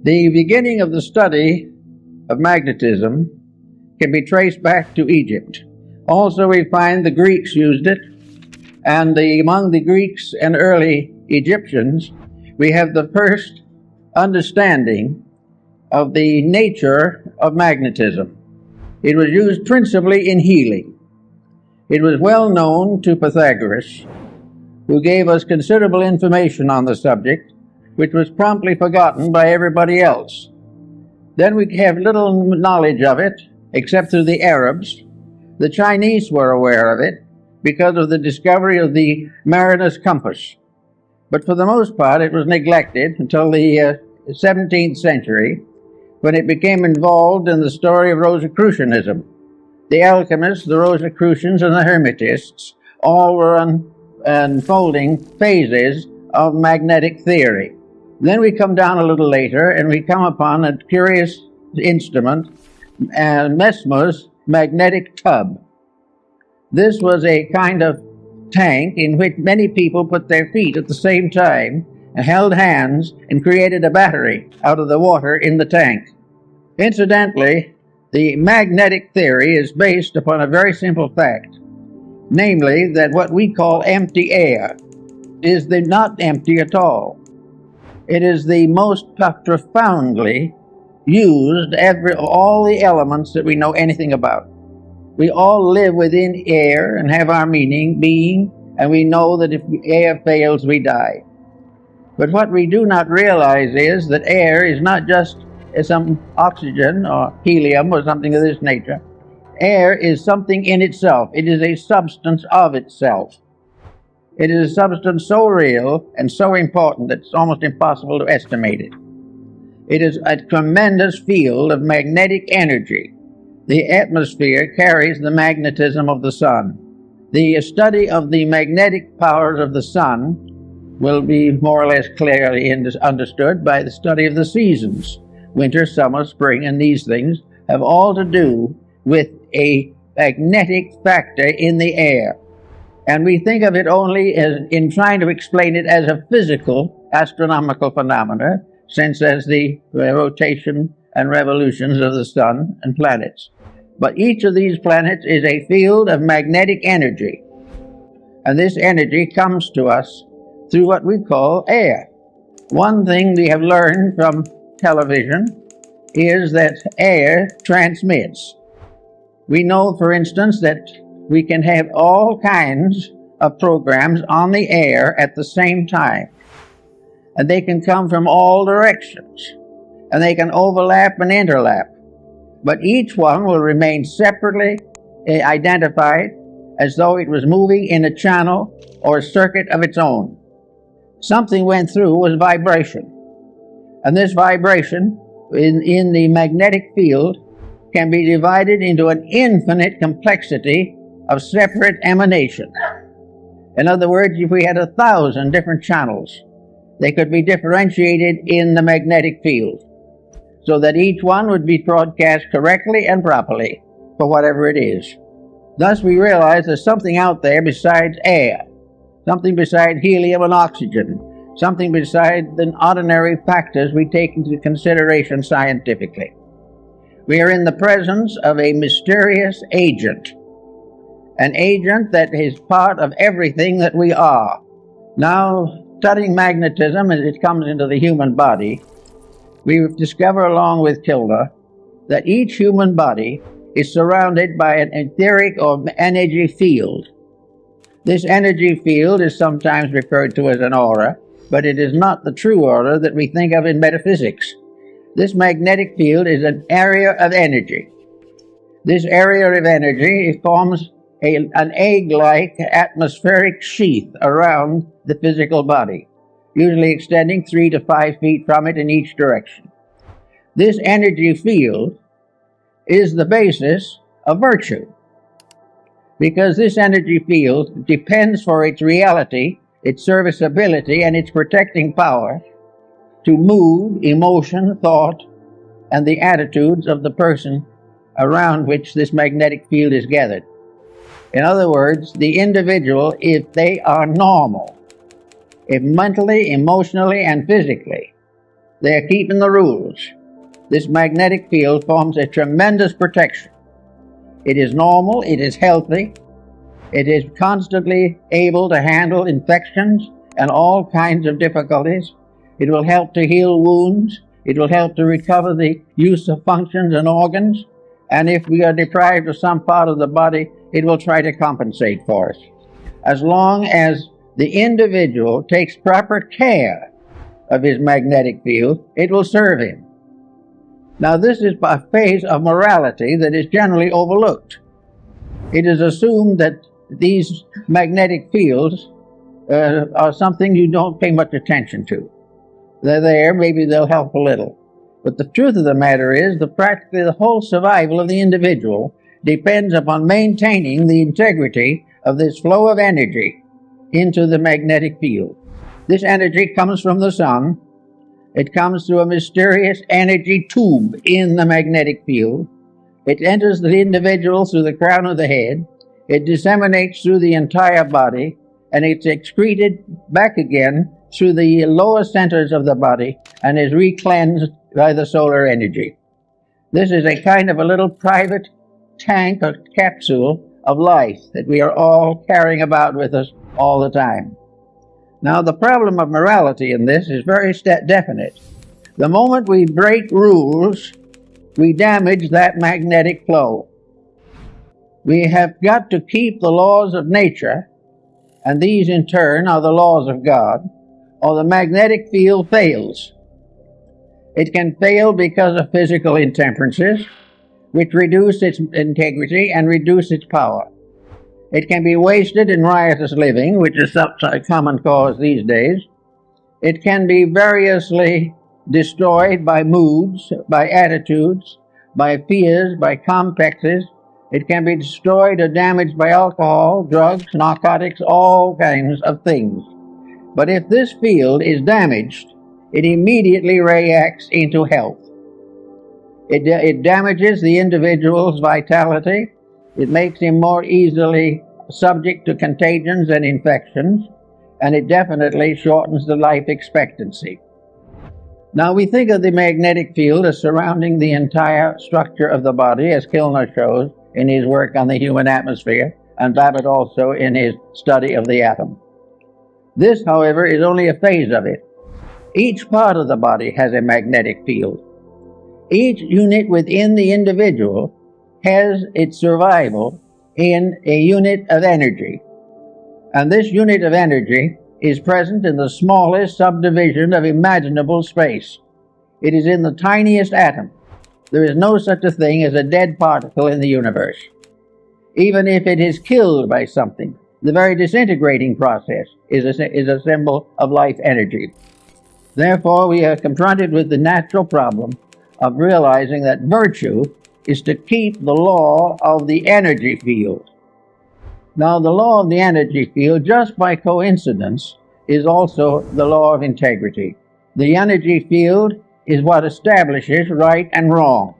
The beginning of the study of magnetism can be traced back to Egypt. Also, we find the Greeks used it, and among the Greeks and early Egyptians, we have the first understanding of the nature of magnetism. It was used principally in healing. It was well known to Pythagoras, who gave us considerable information on the subject, which was promptly forgotten by everybody else. Then we have little knowledge of it, except through the Arabs. The Chinese were aware of it because of the discovery of the mariner's compass. But for the most part, it was neglected until the 17th century, when it became involved in the story of Rosicrucianism. The alchemists, the Rosicrucians, and the Hermetists all were unfolding phases of magnetic theory. Then we come down a little later and we come upon a curious instrument, Mesmer's magnetic tub. This was a kind of tank in which many people put their feet at the same time and held hands and created a battery out of the water in the tank. Incidentally, the magnetic theory is based upon a very simple fact, namely that what we call empty air is not empty at all. It is the most profoundly used all the elements that we know anything about. We all live within air and have our being, and we know that if air fails, we die. But what we do not realize is that air is not just some oxygen or helium or something of this nature. Air is something in itself. It is a substance of itself. It is a substance so real and so important that it's almost impossible to estimate it. It is a tremendous field of magnetic energy. The atmosphere carries the magnetism of the sun. The study of the magnetic powers of the sun will be more or less clearly understood by the study of the seasons. Winter, summer, spring, and these things have all to do with a magnetic factor in the air. And we think of it only in trying to explain it as a physical astronomical phenomena, since as the rotation and revolutions of the sun and planets. But each of these planets is a field of magnetic energy. And this energy comes to us through what we call air. One thing we have learned from television is that air transmits. We know, for instance, that we can have all kinds of programs on the air at the same time. And they can come from all directions. And they can overlap and interlap. But each one will remain separately identified as though it was moving in a channel or a circuit of its own. Something went through was vibration. And this vibration in the magnetic field can be divided into an infinite complexity of separate emanations. In other words, if we had 1,000 different channels, they could be differentiated in the magnetic field, so that each one would be broadcast correctly and properly for whatever it is. Thus we realize there's something out there besides air, something besides helium and oxygen, something besides the ordinary factors we take into consideration scientifically. We are in the presence of a mysterious agent, an agent that is part of everything that we are. Now, studying magnetism as it comes into the human body, we discover, along with Kilder, that each human body is surrounded by an etheric or energy field. This energy field is sometimes referred to as an aura, but it is not the true aura that we think of in metaphysics. This magnetic field is an area of energy. This area of energy forms an egg-like atmospheric sheath around the physical body, usually extending 3 to 5 feet from it in each direction. This energy field is the basis of virtue, because this energy field depends for its reality, its serviceability, and its protecting power to mood, emotion, thought, and the attitudes of the person around which this magnetic field is gathered. In other words, the individual, if they are normal, if mentally, emotionally, and physically, They are keeping the rules. This magnetic field forms a tremendous protection. It is normal, it is healthy, it is constantly able to handle infections and all kinds of difficulties. It will help to heal wounds. It will help to recover the use of functions and organs. And if we are deprived of some part of the body, it will try to compensate for us. As long as the individual takes proper care of his magnetic field, it will serve him. Now, this is a phase of morality that is generally overlooked. It is assumed that these magnetic fields are something you don't pay much attention to. They're there, maybe they'll help a little. But the truth of the matter is that practically the whole survival of the individual depends upon maintaining the integrity of this flow of energy into the magnetic field. This energy comes from the sun. It comes through a mysterious energy tube in the magnetic field. It enters the individual through the crown of the head. It disseminates through the entire body, and it's excreted back again through the lower centers of the body and is recleansed by the solar energy. This is a kind of a little private tank or capsule of life that we are all carrying about with us all the time. Now, the problem of morality in this is very definite. The moment we break rules, we damage that magnetic flow. We have got to keep the laws of nature, and these in turn are the laws of God, or the magnetic field fails. It can fail because of physical intemperances, which reduce its integrity and reduce its power. It can be wasted in riotous living, which is a common cause these days. It can be variously destroyed by moods, by attitudes, by fears, by complexes. It can be destroyed or damaged by alcohol, drugs, narcotics, all kinds of things. But if this field is damaged, it immediately reacts into health. It damages the individual's vitality. It makes him more easily subject to contagions and infections, and it definitely shortens the life expectancy. Now, we think of the magnetic field as surrounding the entire structure of the body, as Kilner shows in his work on the human atmosphere, and Babbitt also in his study of the atom. This, however, is only a phase of it. Each part of the body has a magnetic field. Each unit within the individual has its survival in a unit of energy. And this unit of energy is present in the smallest subdivision of imaginable space. It is in the tiniest atom. There is no such a thing as a dead particle in the universe. Even if it is killed by something, the very disintegrating process is a symbol of life energy. Therefore, we are confronted with the natural problem of realizing that virtue is to keep the law of the energy field. Now, the law of the energy field, just by coincidence, is also the law of integrity. The energy field is what establishes right and wrong.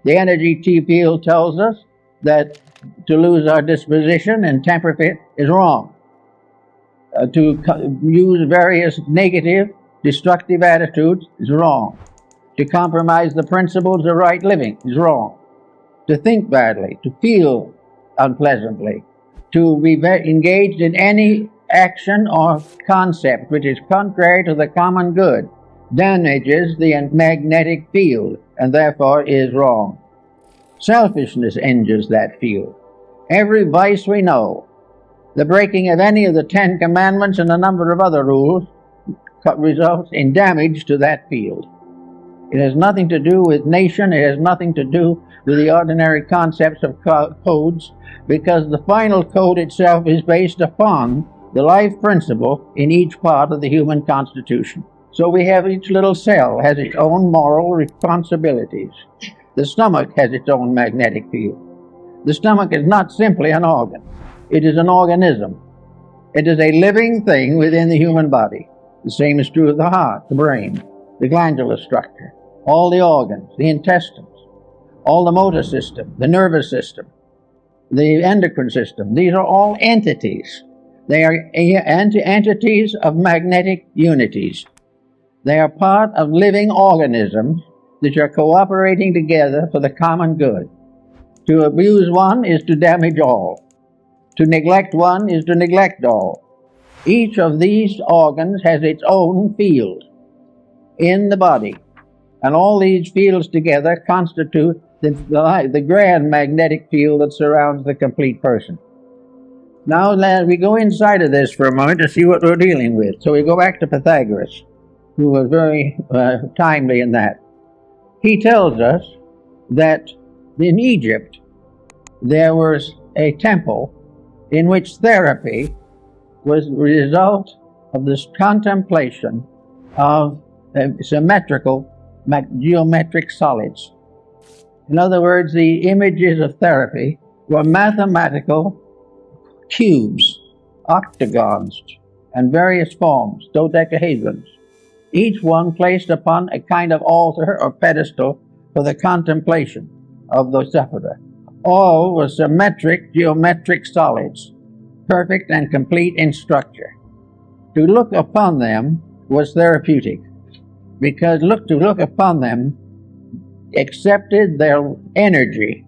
The energy field tells us that to lose our disposition and temper fit is wrong. To use various negative, destructive attitudes is wrong. To compromise the principles of right living is wrong. To think badly, to feel unpleasantly, to be engaged in any action or concept which is contrary to the common good damages the magnetic field and therefore is wrong. Selfishness injures that field. Every vice we know, the breaking of any of the 10 Commandments and a number of other rules results in damage to that field. It has nothing to do with nation. It has nothing to do with the ordinary concepts of codes, because the final code itself is based upon the life principle in each part of the human constitution. So we have each little cell has its own moral responsibilities. The stomach has its own magnetic field. The stomach is not simply an organ. It is an organism. It is a living thing within the human body. The same is true of the heart, the brain, the glandular structure, all the organs, the intestines, all the motor system, the nervous system, the endocrine system. These are all entities. They are entities of magnetic unities. They are part of living organisms that are cooperating together for the common good. To abuse one is to damage all. To neglect one is to neglect all. Each of these organs has its own field in the body, and all these fields together constitute the grand magnetic field that surrounds the complete person. Now we go inside of this for a moment to see what we're dealing with. So we go back to Pythagoras, who was very timely in that. He tells us that in Egypt there was a temple in which therapy was the result of this contemplation of symmetrical geometric solids. In other words, the images of therapy were mathematical cubes, octagons, and various forms, dodecahedrons, each one placed upon a kind of altar or pedestal for the contemplation of the sufferer. All were symmetric geometric solids, perfect and complete in structure. To look upon them was therapeutic, because to look upon them accepted their energy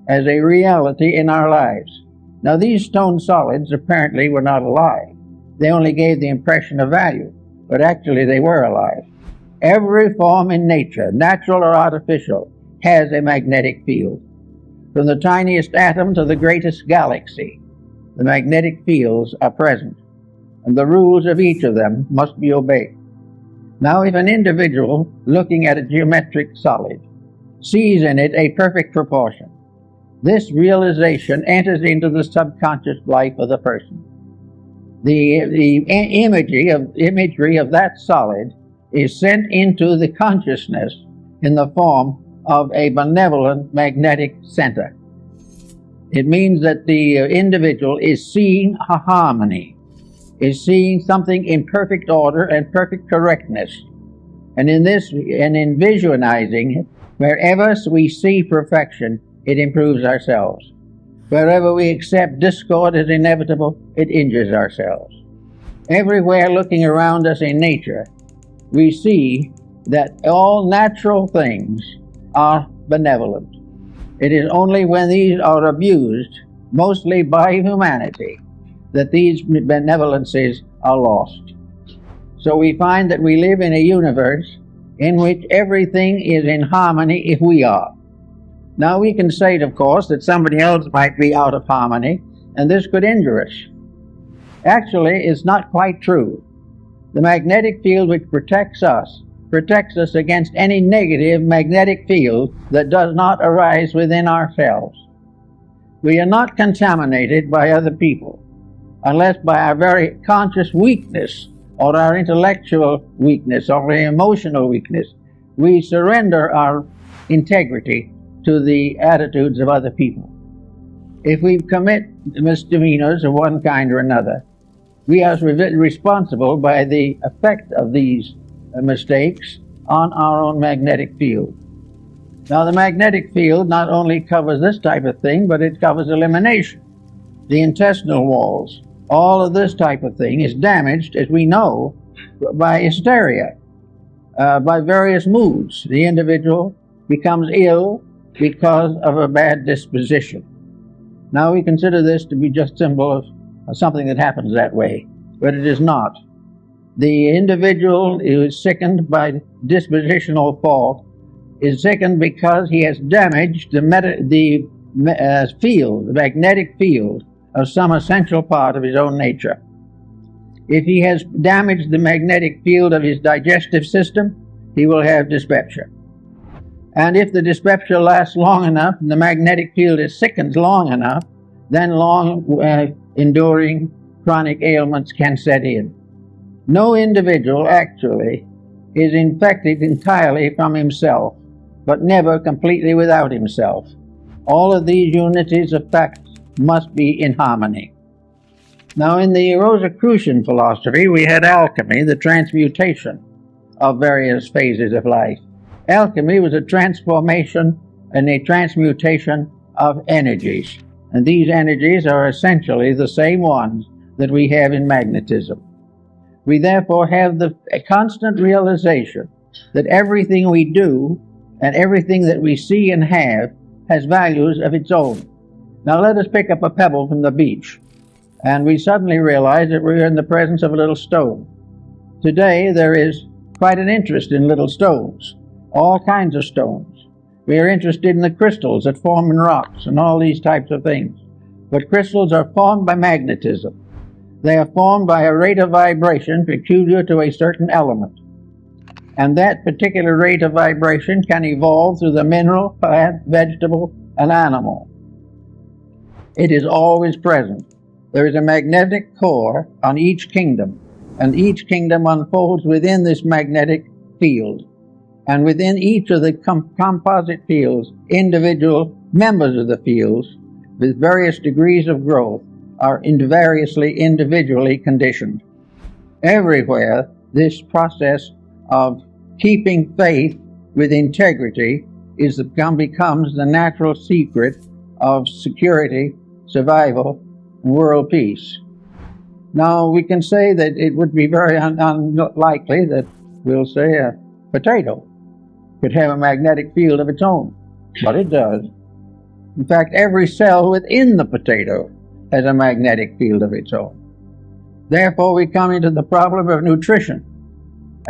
as a reality in our lives. Now, these stone solids apparently were not alive. They only gave the impression of value, but actually they were alive. Every form in nature, natural or artificial, has a magnetic field. From the tiniest atom to the greatest galaxy, the magnetic fields are present, and the rules of each of them must be obeyed. Now, if an individual looking at a geometric solid sees in it a perfect proportion, this realization enters into the subconscious life of the person. The imagery of that solid is sent into the consciousness in the form of a benevolent magnetic center. It means that the individual is seeing a harmony, is seeing something in perfect order and perfect correctness. And in visualizing it, wherever we see perfection, it improves ourselves. Wherever we accept discord as inevitable, it injures ourselves. Everywhere looking around us in nature, we see that all natural things are benevolent. It is only when these are abused, mostly by humanity, that these benevolences are lost. So we find that we live in a universe in which everything is in harmony if we are. Now we can say, of course, that somebody else might be out of harmony, and this could injure us. Actually, it's not quite true. The magnetic field which protects us against any negative magnetic field that does not arise within ourselves. We are not contaminated by other people, unless by our very conscious weakness, or our intellectual weakness, or our emotional weakness, we surrender our integrity to the attitudes of other people. If we commit misdemeanors of one kind or another, we are responsible by the effect of these mistakes on our own magnetic field. Now, the magnetic field not only covers this type of thing, but it covers elimination, the intestinal walls. All of this type of thing is damaged, as we know, by hysteria, by various moods. The individual becomes ill because of a bad disposition. Now we consider this to be just symbol of something that happens that way, but it is not. The individual who is sickened by dispositional fault is sickened because he has damaged the magnetic field of some essential part of his own nature. If he has damaged the magnetic field of his digestive system, he will have dyspepsia. And if the dyspepsia lasts long enough, and the magnetic field is sickened long enough, then enduring chronic ailments can set in. No individual actually is infected entirely from himself, but never completely without himself. All of these unities of fact must be in harmony. Now, in the Rosicrucian philosophy, we had alchemy, the transmutation of various phases of life. Alchemy was a transformation and a transmutation of energies, and these energies are essentially the same ones that we have in magnetism. We therefore have a constant realization that everything we do and everything that we see and have has values of its own. Now let us pick up a pebble from the beach, and we suddenly realize that we're in the presence of a little stone. Today there is quite an interest in little stones, all kinds of stones. We are interested in the crystals that form in rocks and all these types of things. But crystals are formed by magnetism. They are formed by a rate of vibration peculiar to a certain element. And that particular rate of vibration can evolve through the mineral, plant, vegetable, and animal. It is always present. There is a magnetic core on each kingdom, and each kingdom unfolds within this magnetic field. And within each of the composite fields, individual members of the fields with various degrees of growth are variously individually conditioned. Everywhere, this process of keeping faith with integrity becomes the natural secret of security, survival, and world peace. Now, we can say that it would be very unlikely that, we'll say, a potato could have a magnetic field of its own, but it does. In fact, every cell within the potato has a magnetic field of its own. Therefore, we come into the problem of nutrition.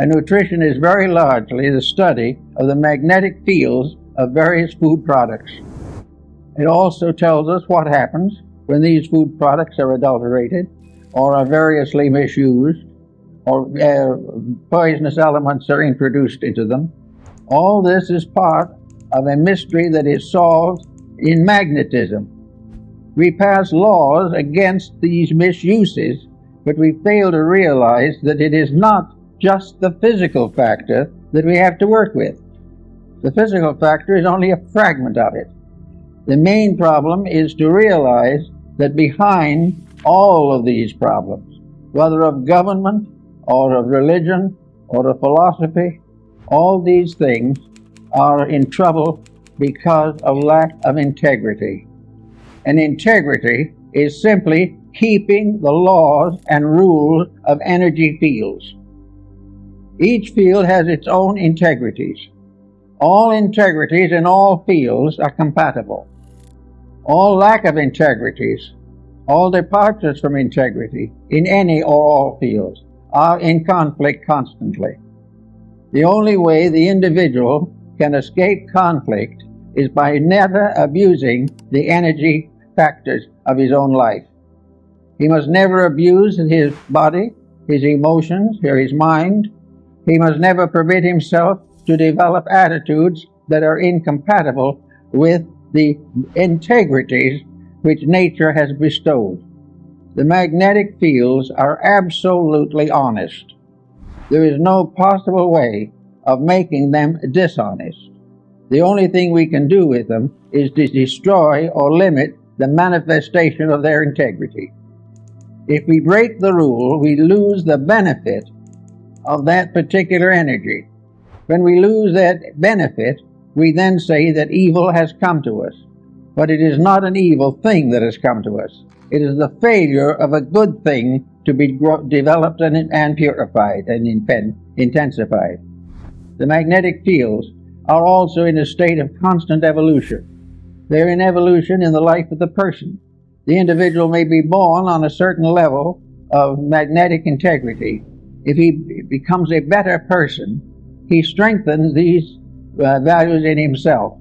And nutrition is very largely the study of the magnetic fields of various food products. It also tells us what happens when these food products are adulterated or are variously misused or poisonous elements are introduced into them. All this is part of a mystery that is solved in magnetism. We pass laws against these misuses, but we fail to realize that it is not just the physical factor that we have to work with. The physical factor is only a fragment of it. The main problem is to realize that behind all of these problems, whether of government or of religion or of philosophy, all these things are in trouble because of lack of integrity. And integrity is simply keeping the laws and rules of energy fields. Each field has its own integrities. All integrities in all fields are compatible. All lack of integrities, all departures from integrity in any or all fields are in conflict constantly. The only way the individual can escape conflict is by never abusing the energy factors of his own life. He must never abuse his body, his emotions, or his mind. He must never permit himself to develop attitudes that are incompatible with the integrities which nature has bestowed. The magnetic fields are absolutely honest. There is no possible way of making them dishonest. The only thing we can do with them is to destroy or limit the manifestation of their integrity. If we break the rule, we lose the benefit of that particular energy. When we lose that benefit, we then say that evil has come to us. But it is not an evil thing that has come to us. It is the failure of a good thing to be developed and purified and intensified. The magnetic fields are also in a state of constant evolution. They're in evolution in the life of the person. The individual may be born on a certain level of magnetic integrity. If he becomes a better person, he strengthens these values in himself,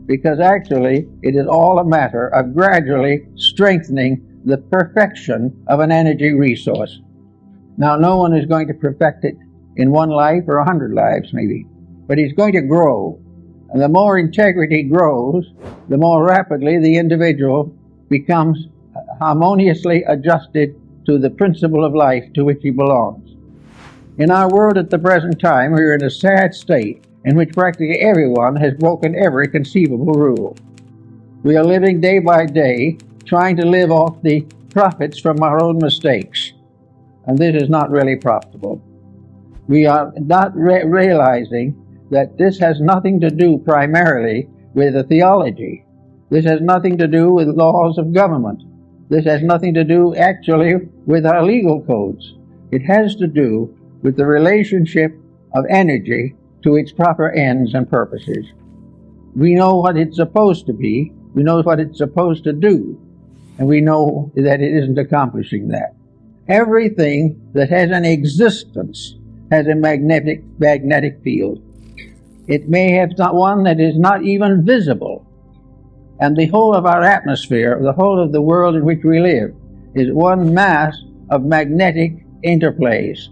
because actually it is all a matter of gradually strengthening the perfection of an energy resource. Now, no one is going to perfect it in one life or 100 lives maybe, but he's going to grow. And the more integrity grows, the more rapidly the individual becomes harmoniously adjusted to the principle of life to which he belongs. In our world at the present time, we are in a sad state in which practically everyone has broken every conceivable rule. We are living day by day trying to live off the profits from our own mistakes, and this is not really profitable. We are not realizing that this has nothing to do primarily with the theology. This has nothing to do with laws of government. This has nothing to do actually with our legal codes. It has to do with the relationship of energy to its proper ends and purposes. We know what it's supposed to be, we know what it's supposed to do, and we know that it isn't accomplishing that. Everything that has an existence has a magnetic field. It may have one that is not even visible. And the whole of our atmosphere, the whole of the world in which we live, is one mass of magnetic interplays.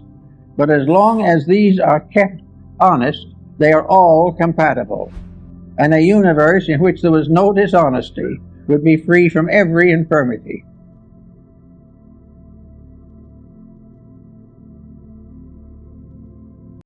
But as long as these are kept honest, they are all compatible. And a universe in which there was no dishonesty would be free from every infirmity.